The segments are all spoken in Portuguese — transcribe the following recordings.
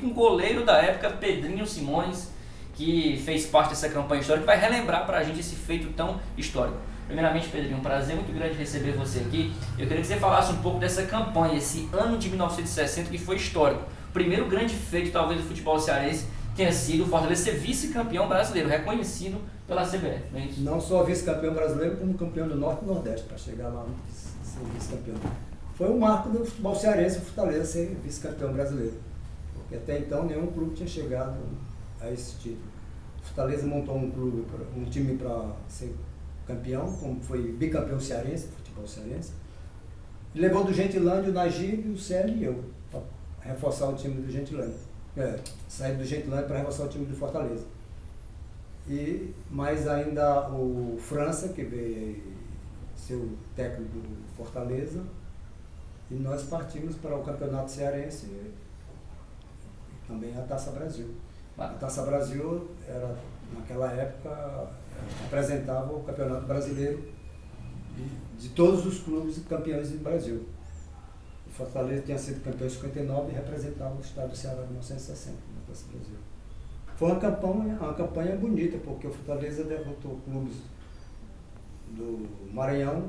um goleiro da época, Pedrinho Simões, que fez parte dessa campanha histórica, que vai relembrar pra gente esse feito tão histórico. Primeiramente, Pedrinho, um prazer muito grande receber você aqui. Eu queria que você falasse um pouco dessa campanha, esse ano de 1960 que foi histórico. O primeiro grande feito, talvez, do futebol cearense tenha sido o Fortaleza ser vice-campeão brasileiro, reconhecido pela CBF, não é isso? Não só vice-campeão brasileiro, como campeão do Norte e Nordeste, para chegar lá e ser vice-campeão. Foi um marco do futebol cearense, o Fortaleza ser vice-campeão brasileiro. Porque até então nenhum clube tinha chegado a esse título. O Fortaleza montou um time para ser campeão, como foi bicampeão cearense, futebol cearense. E levou do Gentilândia o Najib, o Célio e eu, para reforçar o time do Gentilândia. Sair do Gentilândia para reforçar o time do Fortaleza. Mas ainda o França, que veio ser o técnico do Fortaleza, e nós partimos para o Campeonato Cearense e também a Taça Brasil. A Taça Brasil, naquela época, representava o Campeonato Brasileiro de todos os clubes campeões do Brasil. O Fortaleza tinha sido campeão em 59 e representava o estado do Ceará em 1960, na Taça Brasil. Foi uma campanha bonita, porque o Fortaleza derrotou clubes do Maranhão,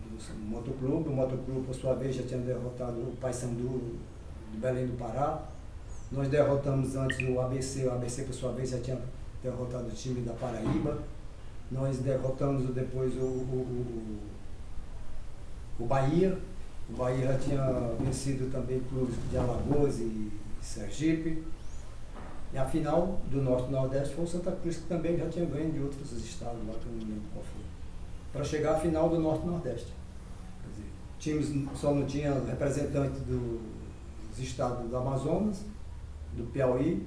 do Motoclube. O Motoclube, por sua vez, já tinha derrotado o Paysandu de Belém do Pará. Nós derrotamos antes o ABC, por sua vez, já tinha derrotado o time da Paraíba. Nós derrotamos depois o Bahia. O Bahia já tinha vencido também clubes de Alagoas e Sergipe. E a final do Norte e Nordeste foi o Santa Cruz, que também já tinha ganho de outros estados, lá que eu não lembro qual foi. Para chegar à final do Norte e Nordeste. Quer dizer, times só não tinha representante dos estados do Amazonas, do Piauí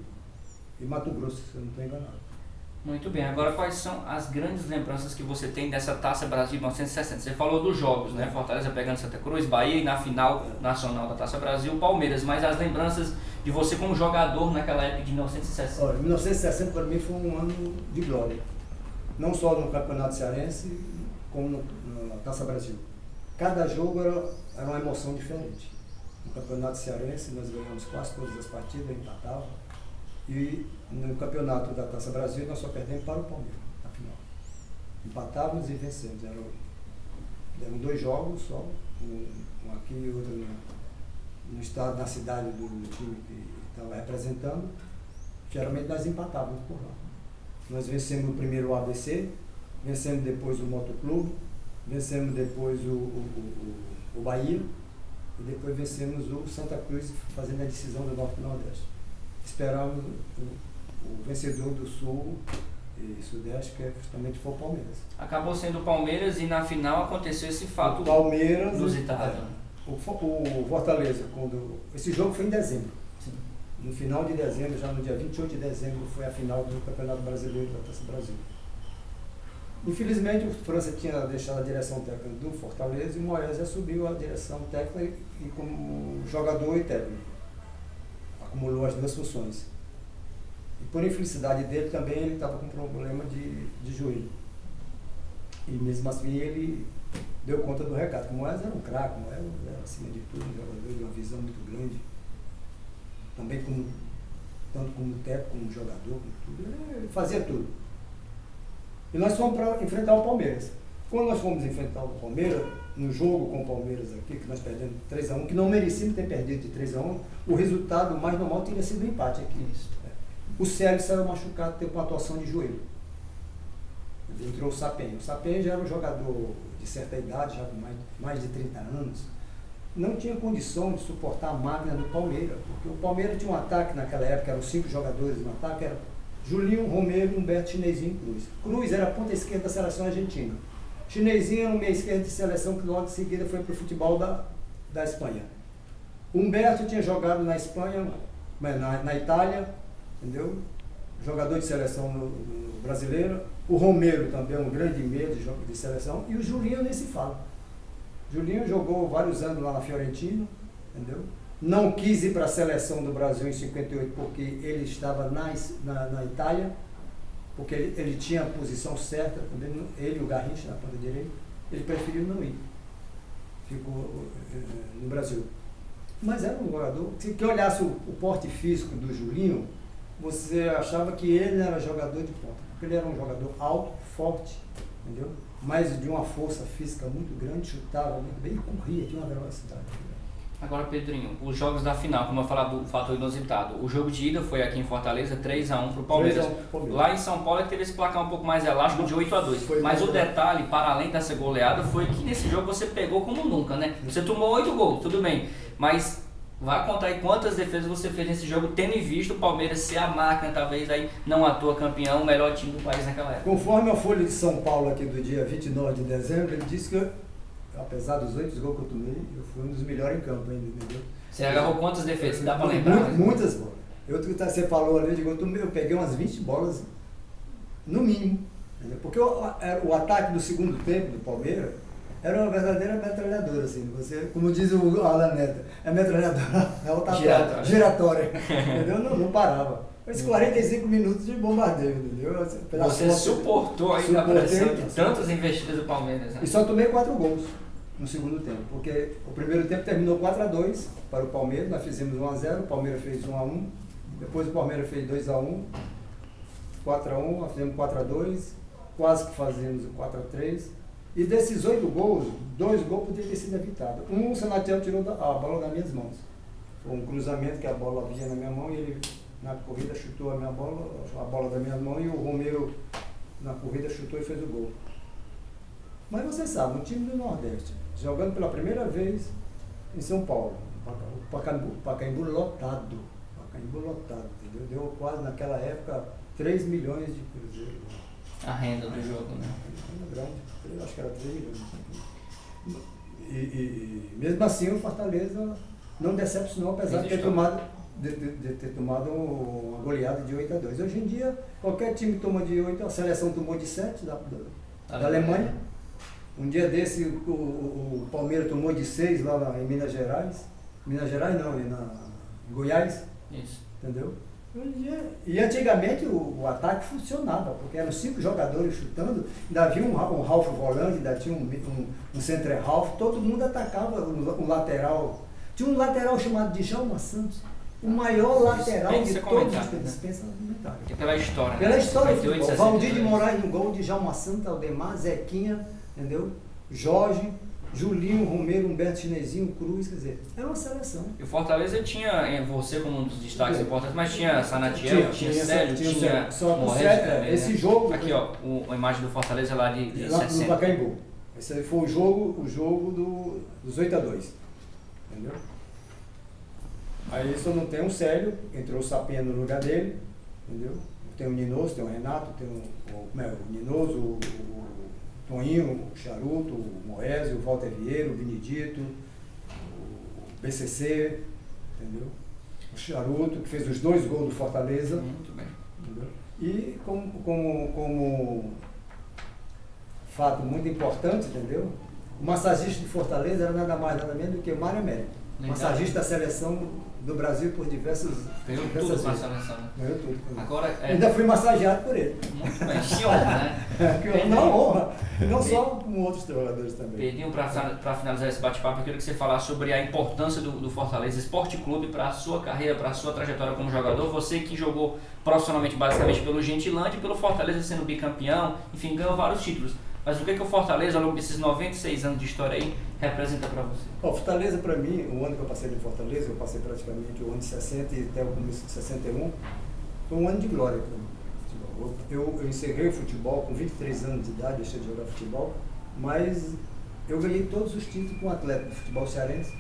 e Mato Grosso, se eu não estou enganado. Muito bem, agora quais são as grandes lembranças que você tem dessa Taça Brasil de 1960? Você falou dos jogos, né? Fortaleza pegando Santa Cruz, Bahia e na final nacional da Taça Brasil, Palmeiras, mas as lembranças de você como jogador naquela época de 1960? Olha, 1960 para mim foi um ano de glória, não só no Campeonato Cearense, como na Taça Brasil. Cada jogo era uma emoção diferente. No Campeonato Cearense nós ganhamos quase todas as partidas, empatava. E no campeonato da Taça Brasil nós só perdemos para o Palmeiras, na final. Empatávamos e vencemos. Eram 2 jogos só, um aqui e outro no estado, na cidade do time que estava representando. Geralmente nós empatávamos por lá. Nós vencemos o primeiro o ABC, vencemos depois o Motoclube, vencemos depois o Bahia e depois vencemos o Santa Cruz, fazendo a decisão do Norte e Nordeste. Esperamos o vencedor do Sul e Sudeste, que justamente foi o Palmeiras. Acabou sendo o Palmeiras e na final aconteceu esse fato inusitado. O Fortaleza, esse jogo foi em dezembro. Sim. No final de dezembro, já no dia 28 de dezembro, foi a final do Campeonato Brasileiro da Taça Brasil. Infelizmente, o França tinha deixado a direção técnica do Fortaleza e o Moisés assumiu a direção técnica e como jogador e técnico. Acumulou as 2 funções. E por infelicidade dele também, ele estava com problema de joelho. E mesmo assim ele deu conta do recado. O Moisés era um craque, o Moisés era acima de tudo, um jogador de uma visão muito grande. Também tanto como técnico, como jogador, como tudo. Ele fazia tudo. E nós fomos para enfrentar o Palmeiras. Quando nós fomos enfrentar o Palmeiras, no jogo com o Palmeiras aqui, que nós perdemos 3-1, que não merecíamos ter perdido de 3-1, o resultado mais normal teria sido um empate aqui. Isso. O Célio saiu machucado, teve uma atuação de joelho. Entrou o Sapinho. O Sapinho já era um jogador de certa idade, já com mais de 30 anos. Não tinha condição de suportar a máquina do Palmeiras, porque o Palmeiras tinha um ataque naquela época, eram 5 jogadores no ataque, era Julinho, Romero, Humberto, Chinesinho e Cruz. Cruz era a ponta esquerda da seleção argentina. Chinesinho era o meio esquerdo de seleção que logo em seguida foi para o futebol da Espanha. Humberto tinha jogado na Espanha, na Itália, entendeu? Jogador de seleção brasileira. O Romero também é um grande meio de seleção. E o Julinho nem se fala. Julinho jogou vários anos lá na Fiorentina, entendeu? Não quis ir para a seleção do Brasil em 58 porque ele estava na Itália, porque ele tinha a posição certa, ele e o Garrincha na ponta direita, ele preferiu não ir. Ficou no Brasil. Mas era um jogador, se que olhasse o porte físico do Julinho, você achava que ele era jogador de ponta, porque ele era um jogador alto, forte, entendeu? Mas de uma força física muito grande, chutava muito bem e corria, tinha uma velocidade. Agora, Pedrinho, os jogos da final, como eu falava do fator inusitado, o jogo de ida foi aqui em Fortaleza, 3-1 pro Palmeiras. 3-1 pro Palmeiras. Lá em São Paulo teve esse placar um pouco mais elástico de 8-2. Mas o detalhe, para além dessa goleada, foi que nesse jogo você pegou como nunca, né? Você tomou 8 gols, tudo bem, mas vai contar aí quantas defesas você fez nesse jogo, tendo em vista o Palmeiras ser a máquina, talvez aí não à toa campeão, o melhor time do país naquela época. Conforme a Folha de São Paulo aqui do dia 29 de dezembro, ele disse que, apesar dos 8 gols que eu tomei, eu fui um dos melhores em campo ainda, entendeu? Você agarrou quantas defesas? Dá pra lembrar? Muitas bolas. Você falou ali, eu peguei umas 20 bolas, no mínimo. Entendeu? Porque o ataque do segundo tempo do Palmeiras era uma verdadeira metralhadora, assim. Você, como diz o Alan Neto, é metralhadora giratória. Entendeu? Não parava. Mas 45 minutos de bombardeio, entendeu? Você suportou aí a pressão de tantas investidas do Palmeiras, né? E só tomei 4 gols no segundo tempo, porque o primeiro tempo terminou 4-2 para o Palmeiras, nós fizemos 1-0, o Palmeiras fez 1-1, depois o Palmeiras fez 2-1, 4-1, nós fizemos 4-2, quase que fazemos o 4-3, e desses 8 gols, 2 gols poderiam ter sido evitados. O Sanatiel tirou a bola das minhas mãos, foi um cruzamento que a bola vinha na minha mão e ele na corrida chutou a bola da minha mão, e o Romero na corrida chutou e fez o gol. Mas você sabe, um time do Nordeste, jogando pela primeira vez em São Paulo, o Pacaembu lotado, entendeu? Deu quase naquela época 3 milhões de cruzeiros. A renda do jogo, né? Grande, eu acho que era 3 milhões. E mesmo assim o Fortaleza não decepcionou, apesar de ter tomado uma goleada de 8-2. Hoje em dia, qualquer time toma de 8, a seleção tomou de 7 da Alemanha. Um dia desse o Palmeiras tomou de 6 lá em Minas Gerais. Minas Gerais não, em Goiás. Isso. Entendeu? E antigamente o ataque funcionava, porque eram 5 jogadores chutando, ainda havia um Ralf volante, ainda tinha um centro Ralf, todo mundo atacava um lateral. Tinha um lateral chamado de Djalma Santos, o maior lateral de todos os tempos. Dispensa comentário. Pela história, né? Pela história do futebol. Valdir de Moraes no gol, de Djalma Santos, Aldemar, Zequinha, entendeu? Jorge, Julinho, Romero, Humberto Chinesinho, Cruz, quer dizer, era uma seleção. E o Fortaleza tinha, você como um dos destaques importantes, mas tinha Sanatiel, tinha Célio, tinha Moretti também, esse né? jogo... Aqui, ó, a imagem do Fortaleza lá de lá 60. no Pacaembu. Esse aí foi o jogo dos 8-2, entendeu? Aí só não tem o Célio, entrou o Sapinha no lugar dele, entendeu? Tem o Ninoso, tem o Renato, tem o Ninoso, o Toninho, o Charuto, o Moésio, o Walter Vieira, o Benedito, o BCC, entendeu? O Charuto, que fez os 2 gols do Fortaleza. Muito bem. Entendeu? E como fato muito importante, entendeu? O massagista de Fortaleza era nada mais, nada menos do que o Mário Américo. Massagista da seleção do Brasil por diversas Ganhou tudo vezes. com a seleção. Ganhou tudo. Agora, ainda fui massageado por ele. Muito bem, que honra, né? Não honra, não só com outros jogadores também. Pedrinho, para finalizar esse bate-papo, eu queria que você falasse sobre a importância do Fortaleza Esporte Clube para a sua carreira, para a sua trajetória como jogador. Você que jogou profissionalmente, basicamente, pelo Gentilândia e pelo Fortaleza sendo bicampeão, enfim, ganhou vários títulos. Mas o que o Fortaleza, ao longo desses 96 anos de história aí, representa para você? O Fortaleza, para mim, o ano que eu passei no Fortaleza, eu passei praticamente o ano de 60 e até o começo de 61, foi um ano de glória para mim. Eu encerrei o futebol com 23 anos de idade, deixei de jogar futebol, mas eu ganhei todos os títulos com o atleta do futebol cearense.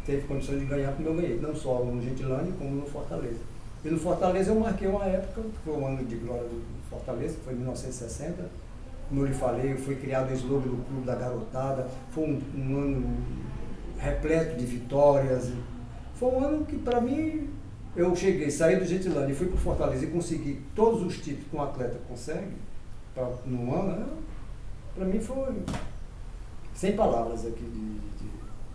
Teve condições de ganhar como eu ganhei, não só no Gentilândia, como no Fortaleza. E no Fortaleza eu marquei uma época, que foi o ano de glória do Fortaleza, que foi em 1960. Como eu lhe falei, foi criado o slogan do Clube da Garotada, foi um ano repleto de vitórias. Foi um ano que, para mim, eu saí do Gentilândia e fui para o Fortaleza e consegui todos os títulos que um atleta consegue num ano. Para mim foi sem palavras aqui.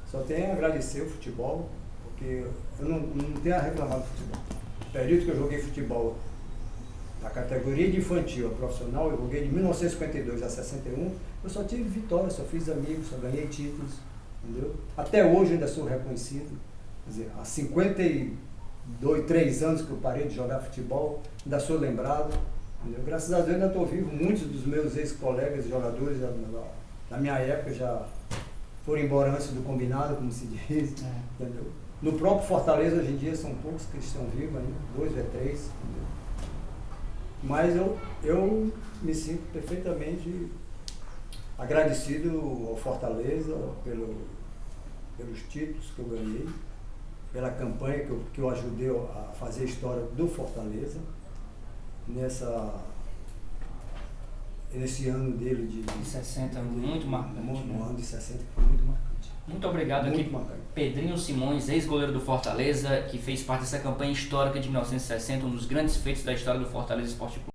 Só tenho a agradecer o futebol, porque eu não tenho a reclamar do futebol. O período que eu joguei futebol, da categoria de infantil a profissional, eu joguei de 1952 a 61, eu só tive vitórias, só fiz amigos, só ganhei títulos, entendeu? Até hoje eu ainda sou reconhecido, dizer, há 52, 3 anos que eu parei de jogar futebol, ainda sou lembrado. Entendeu? Graças a Deus ainda estou vivo. Muitos dos meus ex-colegas jogadores da minha época já foram embora antes do combinado, como se diz. Entendeu? No próprio Fortaleza, hoje em dia, são poucos que estão vivos ainda, 2 ou 3. Entendeu? Mas eu me sinto perfeitamente agradecido ao Fortaleza pelos títulos que eu ganhei, pela campanha que eu ajudei a fazer a história do Fortaleza, nesse ano dele de 60, muito marcante. No ano de 60, que foi muito marcante. Muito obrigado Muito aqui, marcante. Pedrinho Simões, ex-goleiro do Fortaleza, que fez parte dessa campanha histórica de 1960, um dos grandes feitos da história do Fortaleza Esporte Clube.